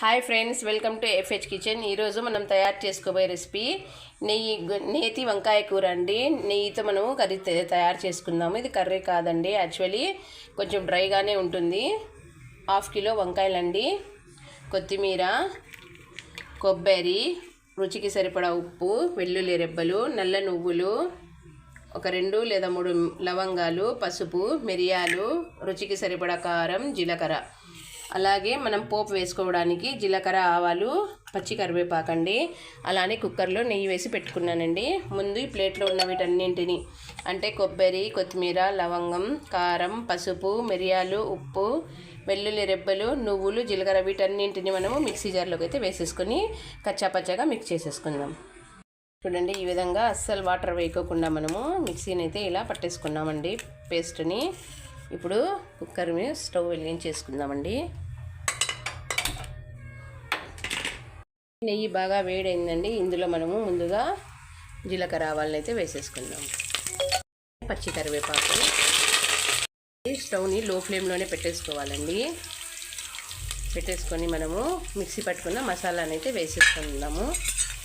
Hi friends, welcome to FH kitchen. ఈరోజు మనం తయారు చేసుకోబోయే రెసిపీ నేతి వంకాయ కూర అండి. నెయ్యితో మనము కర్రీ తయారు చేసుకుందాము. ఇది కర్రీ కాదండి, యాక్చువల్లీ కొంచెం డ్రైగానే ఉంటుంది. 1/2 కిలో వంకాయలండి, కొత్తిమీర, కొబ్బరి, రుచికి సరిపడా ఉప్పు, వెల్లుల్లి రెబ్బలు, నల్ల నువ్వులు, ఒక 2 లేదా 3 లవంగాలు, పసుపు, మిరియాలు, రుచికి సరిపడా కారం, జీలకర్ర. అలాగే మనం పోపు వేసుకోవడానికి జీలకర్ర, ఆవాలు, పచ్చి కరివేపాకండి. అలానే కుక్కర్లో నెయ్యి వేసి పెట్టుకున్నానండి. ముందు ఈ ప్లేట్లో ఉన్న వీటన్నింటిని అంటే కొబ్బరి, కొత్తిమీర, లవంగం, కారం, పసుపు, మిరియాలు, ఉప్పు, వెల్లుల్లి రెబ్బలు, నువ్వులు, జీలకర్ర వీటన్నింటిని మనము మిక్సీ జార్లోకి అయితే వేసేసుకొని కచ్చాపచ్చాగా మిక్స్ చేసేసుకుందాం. చూడండి, ఈ విధంగా అస్సలు వాటర్ వేయకోకుండా మనము మిక్సీని అయితే ఇలా పట్టేసుకున్నామండి పేస్ట్ని. ఇప్పుడు కుక్కర్ మీద స్టవ్ వెలిగించేసుకుందామండి. నెయ్యి బాగా వేడైందండి. ఇందులో మనము ముందుగా జీలకర్ర, ఆవాలను అయితే వేసేసుకుందాం. పచ్చి కరివేపాకు. స్టవ్ని లో ఫ్లేమ్లోనే పెట్టేసుకోవాలండి. పెట్టేసుకొని మనము మిక్సీ పట్టుకున్న మసాలాని అయితే వేసేసుకుందాము.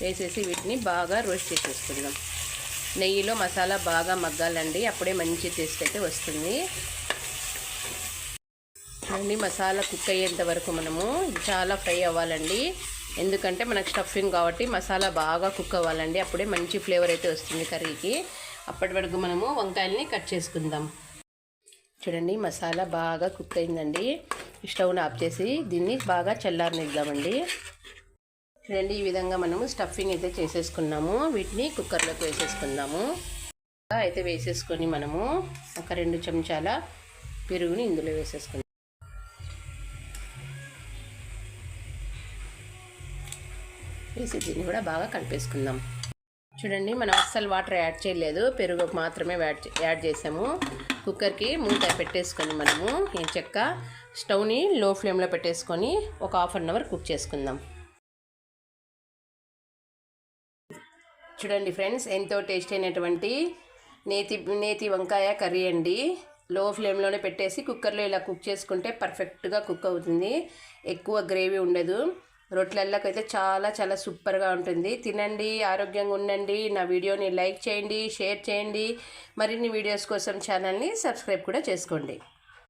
వేసేసి వీటిని బాగా రోస్ట్ చేసేసుకుందాం. నెయ్యిలో మసాలా బాగా మగ్గాలండి, అప్పుడే మంచి టేస్ట్ అయితే వస్తుంది. అన్ని మసాలా కుక్ అయ్యేంత వరకు మనము చాలా ఫ్రై అవ్వాలండి. ఎందుకంటే మనకు స్టఫింగ్ కాబట్టి మసాలా బాగా కుక్ అవ్వాలండి, అప్పుడే మంచి ఫ్లేవర్ అయితే వస్తుంది కర్రీకి. అప్పటి వరకు మనము వంకాయల్ని కట్ చేసుకుందాం. చూడండి, మసాలా బాగా కుక్ అయిందండి. స్టవ్ని ఆఫ్ చేసి దీన్ని బాగా చల్లారనిద్దామండి. చూడండి, ఈ విధంగా మనము స్టఫింగ్ అయితే చేసేసుకున్నాము. వీటిని కుక్కర్లోకి వేసేసుకుందాము. అయితే వేసేసుకొని మనము ఒక 2 చెంచాల పెరుగుని ఇందులో వేసేసుకుందాం. వేసి దీన్ని కూడా బాగా కలిపేసుకుందాం. చూడండి, మనం అస్సలు వాటర్ యాడ్ చేయలేదు, పెరుగు మాత్రమే యాడ్ చేసాము. కుక్కర్కి మూత పెట్టేసుకొని మనము ఈ చెక్క స్టవ్ని లో ఫ్లేమ్లో పెట్టేసుకొని ఒక 1/2 అవర్ కుక్ చేసుకుందాం. చూడండి ఫ్రెండ్స్, ఎంతో టేస్ట్ అయినటువంటి నేతి వంకాయ కర్రీ అండి. లో ఫ్లేమ్లోనే పెట్టేసి కుక్కర్లో ఇలా కుక్ చేసుకుంటే పర్ఫెక్ట్గా కుక్ అవుతుంది. ఎక్కువ గ్రేవీ ఉండదు. రొట్టెలకైతే చాలా సూపర్గా ఉంటుంది. తినండి, ఆరోగ్యంగా ఉండండి. నా వీడియోని లైక్ చేయండి, షేర్ చేయండి. మరిన్ని వీడియోస్ కోసం ఛానల్ని సబ్స్క్రైబ్ కూడా చేసుకోండి.